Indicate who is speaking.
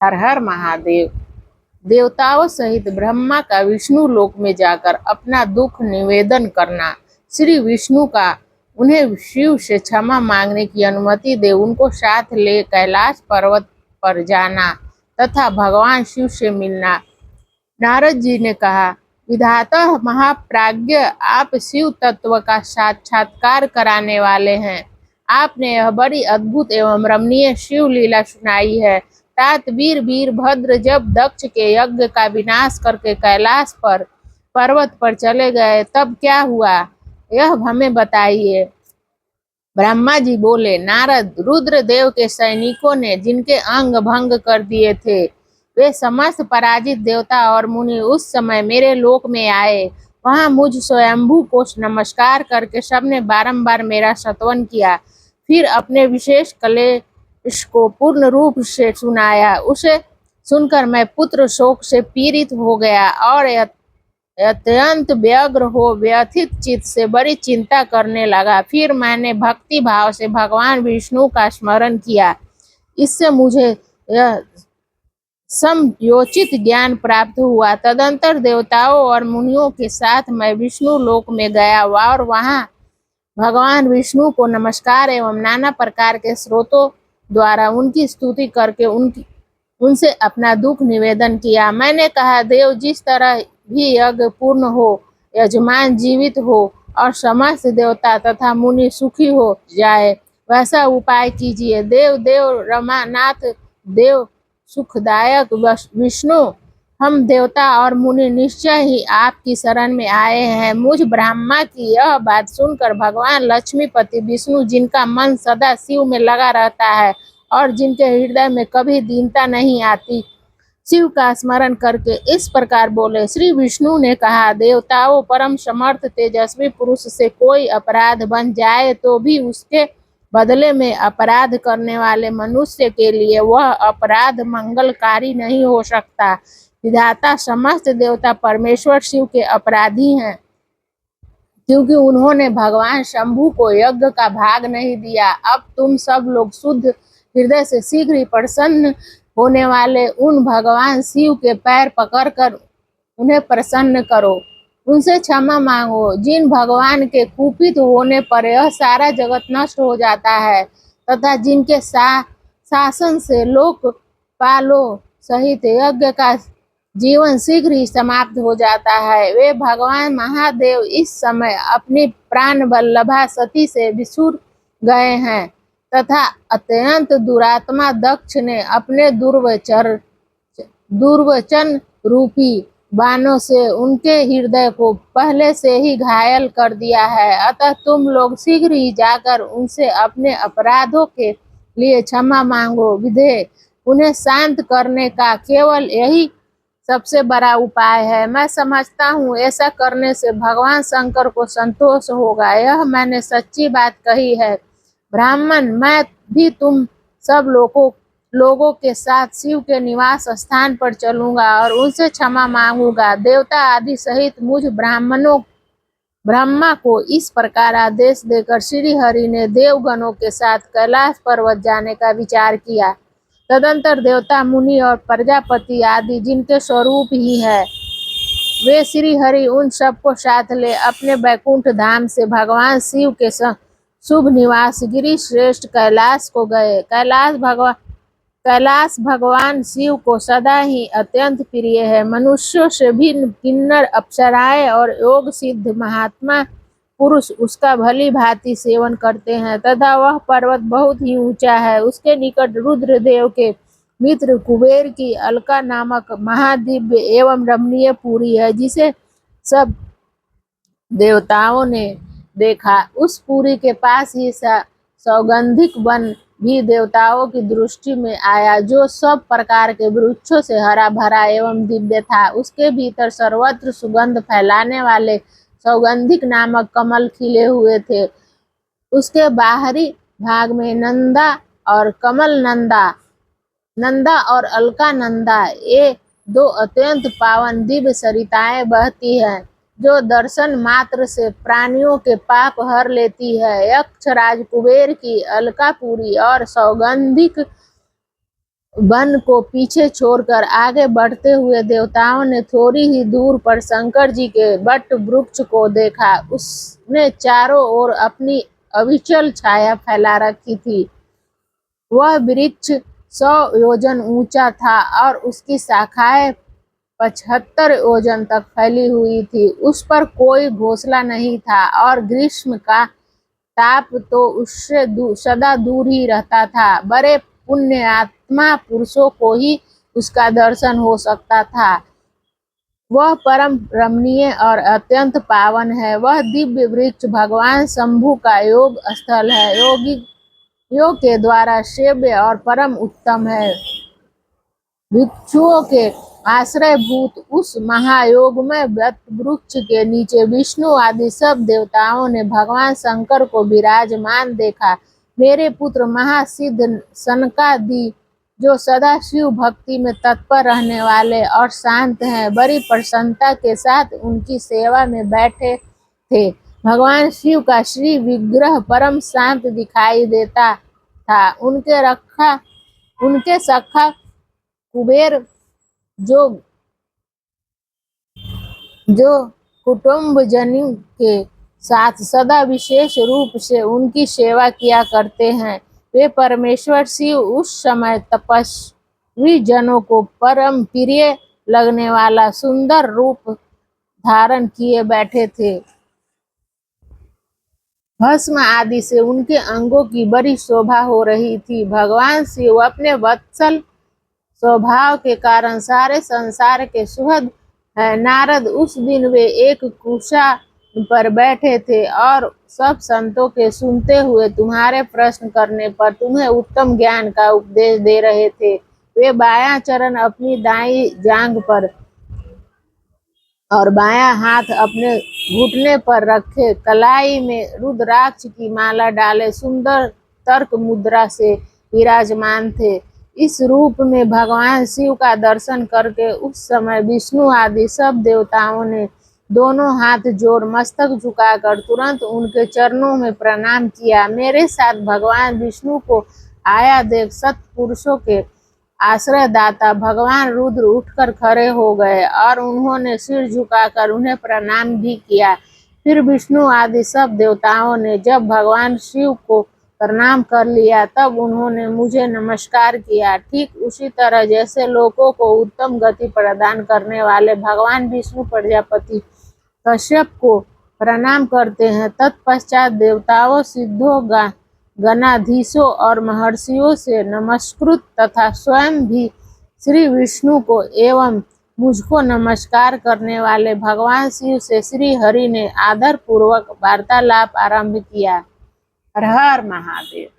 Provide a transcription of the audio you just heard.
Speaker 1: हर हर महादेव। देवताओं सहित ब्रह्मा का विष्णु लोक में जाकर अपना दुख निवेदन करना। श्री विष्णु का उन्हें शिव से क्षमा मांगने की अनुमति दे उनको साथ ले कैलाश पर्वत पर जाना तथा भगवान शिव से मिलना। नारद जी ने कहा, विधाता महाप्राज्ञ, आप शिव तत्व का साक्षात्कार कराने वाले हैं। आपने यह बड़ी अद्भुत एवं रमणीय शिव लीला सुनाई है। तात वीर वीरभद्र जब दक्ष के यज्ञ का विनाश करके कैलाश पर पर्वत पर चले गए तब क्या हुआ, यह हमें बताइए। ब्रह्मा जी बोले, नारद, रुद्रदेव के सैनिकों ने जिनके अंग भंग कर दिए थे वे समस्त पराजित देवता और मुनि उस समय मेरे लोक में आए। वहां मुझ स्वयंभू को नमस्कार करके सबने बारंबार मेरा स्तवन किया। फिर अपने विशेष कलेश को पूर्ण रूप से सुनाया। उसे सुनकर मैं पुत्र शोक से पीड़ित हो गया और अत्यंत व्यग्र हो व्यथित चित्त से बड़ी चिंता करने लगा। फिर मैंने भक्ति भाव से भगवान विष्णु का स्मरण किया। इससे मुझे यह समयोचित ज्ञान प्राप्त हुआ। तदंतर देवताओं और मुनियों के साथ मैं विष्णु लोक में गया और वहां भगवान विष्णु को नमस्कार एवं नाना प्रकार के स्रोतों द्वारा उनकी स्तुति करके उनसे अपना दुख निवेदन किया। मैंने कहा, देव, जिस तरह भी यज्ञ पूर्ण हो, यजमान जीवित हो और समस्त देवता तथा मुनि सुखी हो जाए, वैसा उपाय कीजिए। देव देव रमानाथ देव सुखदायक विष्णु, हम देवता और मुनि निश्चय ही आपकी शरण में आए हैं। मुझ ब्रह्मा की यह बात सुनकर भगवान लक्ष्मीपति विष्णु, जिनका मन सदा शिव में लगा रहता है और जिनके हृदय में कभी दीनता नहीं आती, शिव का स्मरण करके इस प्रकार बोले। श्री विष्णु ने कहा, देवताओं, परम समर्थ तेजस्वी पुरुष से कोई अपराध बन जाए तो भी उसके बदले में अपराध करने वाले मनुष्य के लिए वह अपराध मंगलकारी नहीं हो सकता। विधाता, समस्त देवता परमेश्वर शिव के अपराधी हैं, क्योंकि उन्होंने भगवान शंभु को यज्ञ का भाग नहीं दिया। अब तुम सब लोग शुद्ध हृदय से शीघ्र ही प्रसन्न होने वाले उन भगवान शिव के पैर पकड़कर उन्हें प्रसन्न करो, उनसे क्षमा मांगो। जिन भगवान के कुपित होने पर यह सारा जगत नष्ट हो जाता है तथा जिनके शासन से लोकपालों सहित यज्ञ का जीवन शीघ्र ही समाप्त हो जाता है, वे भगवान महादेव इस समय अपनी प्राण वल्लभा सती से विसुर गए हैं तथा अत्यंत दुरात्मा दक्ष ने अपने दुर्वचन रूपी बाणों से उनके हृदय को पहले से ही घायल कर दिया है। अतः तुम लोग शीघ्र ही जाकर उनसे अपने अपराधों के लिए क्षमा मांगो। विधे, उन्हें शांत करने का केवल यही सबसे बड़ा उपाय है। मैं समझता हूँ ऐसा करने से भगवान शंकर को संतोष होगा। यह मैंने सच्ची बात कही है। ब्राह्मण, मैं भी तुम सब लोगों के साथ शिव के निवास स्थान पर चलूंगा और उनसे क्षमा मांगूंगा। देवता आदि सहित मुझ ब्रह्मा को इस प्रकार आदेश देकर श्री हरि ने देवगणों के साथ कैलाश पर्वत जाने का विचार किया। तदंतर देवता, मुनि और प्रजापति आदि जिनके स्वरूप ही है, वे श्री हरि उन सबको साथ ले अपने बैकुंठ धाम से भगवान शिव के शुभ निवास गिरि श्रेष्ठ कैलाश को गए। कैलाश भगवान शिव को सदा ही अत्यंत प्रिय है। मनुष्यों से भिन्न किन्नर, अप्सराएं और योग सिद्ध महात्मा पुरुष उसका भली भांति सेवन करते हैं तथा वह पर्वत बहुत ही ऊंचा है। उसके निकट रुद्रदेव के मित्र कुबेर की अलका नामक महादिव्य एवं रमणीय पुरी है, जिसे सब देवताओं ने देखा। उस पुरी के पास ही सौगंधिक वन भी देवताओं की दृष्टि में आया, जो सब प्रकार के वृक्षों से हरा भरा एवं दिव्य था। उसके भीतर सर्वत्र सुगंध फैलाने वाले सौगंधिक नामक कमल खिले हुए थे। उसके बाहरी भाग में नंदा और कमल नंदा और अलकानंदा, ये दो अत्यंत पावन दिव्य सरिताएं बहती हैं, जो दर्शन मात्र से प्राणियों के पाप हर लेती है। यक्षराज कुबेर की अलकापुरी और सौगंधिक वन को पीछे छोड़कर आगे बढ़ते हुए देवताओं ने थोड़ी ही दूर पर शंकर जी के वट वृक्ष को देखा। उसने चारों ओर अपनी अविचल छाया फैला रखी थी। वह वृक्ष 100 योजन ऊंचा था और उसकी शाखाएं 75 योजन तक फैली हुई थी। उस पर कोई घोंसला नहीं था और ग्रीष्म का ताप तो उससे सदा दूर ही रहता था। बड़े पुण्य आत्मा पुरुषों को ही उसका दर्शन हो सकता था। वह परम रमणीय और अत्यंत पावन है। वह दिव्य वृक्ष भगवान शंभु का योग स्थल है। योग के द्वारा सेव्य और परम उत्तम है। भिक्षुओं के आश्रय भूत उस महायोगमय वट वृक्ष के नीचे विष्णु आदि सब देवताओं ने भगवान शंकर को विराजमान देखा। मेरे पुत्र महासिद्ध सनकादि जो सदा शिव भक्ति में तत्पर रहने वाले और शांत हैं, बड़ी प्रसन्नता के साथ उनकी सेवा में बैठे थे। भगवान शिव का श्री विग्रह परम शांत दिखाई देता था। उनके सखा कुबेर जो कुटुंबजनों के साथ सदा विशेष रूप से उनकी सेवा किया करते हैं, वे परमेश्वर शिव उस समय तपस्वी जनों को परम प्रिय लगने वाला सुंदर रूप धारण किए बैठे थे। भस्म आदि से उनके अंगों की बड़ी शोभा हो रही थी। भगवान शिव अपने वत्सल स्वभाव के कारण सारे संसार के सुहृद है। नारद उस दिन वे एक कुशा पर बैठे थे और सब संतों के सुनते हुए तुम्हारे प्रश्न करने पर तुम्हें उत्तम ज्ञान का उपदेश दे रहे थे। वे बायां चरण अपनी दाईं जांघ पर और बायां हाथ अपने घुटने पर रखे, कलाई में रुद्राक्ष की माला डाले सुंदर तर्क मुद्रा से विराजमान थे। इस रूप में भगवान शिव का दर्शन करके उस समय विष्णु आदि सब देवताओं ने दोनों हाथ जोड़ मस्तक झुकाकर तुरंत उनके चरणों में प्रणाम किया। मेरे साथ भगवान विष्णु को आया देख सत्पुरुषों के आश्रयदाता भगवान रुद्र उठकर खड़े हो गए और उन्होंने सिर झुकाकर उन्हें प्रणाम भी किया। फिर विष्णु आदि सब देवताओं ने जब भगवान शिव को प्रणाम कर लिया तब उन्होंने मुझे नमस्कार किया। ठीक उसी तरह जैसे लोगों को उत्तम गति प्रदान करने वाले भगवान विष्णु प्रजापति कश्यप को प्रणाम करते हैं, तत्पश्चात देवताओं, सिद्धों, गणाधीशों और महर्षियों से नमस्कृत तथा स्वयं भी श्री विष्णु को एवं मुझको नमस्कार करने वाले भगवान शिव से श्री हरि ने आदर पूर्वक वार्तालाप आरंभ किया। हर हर महादेव।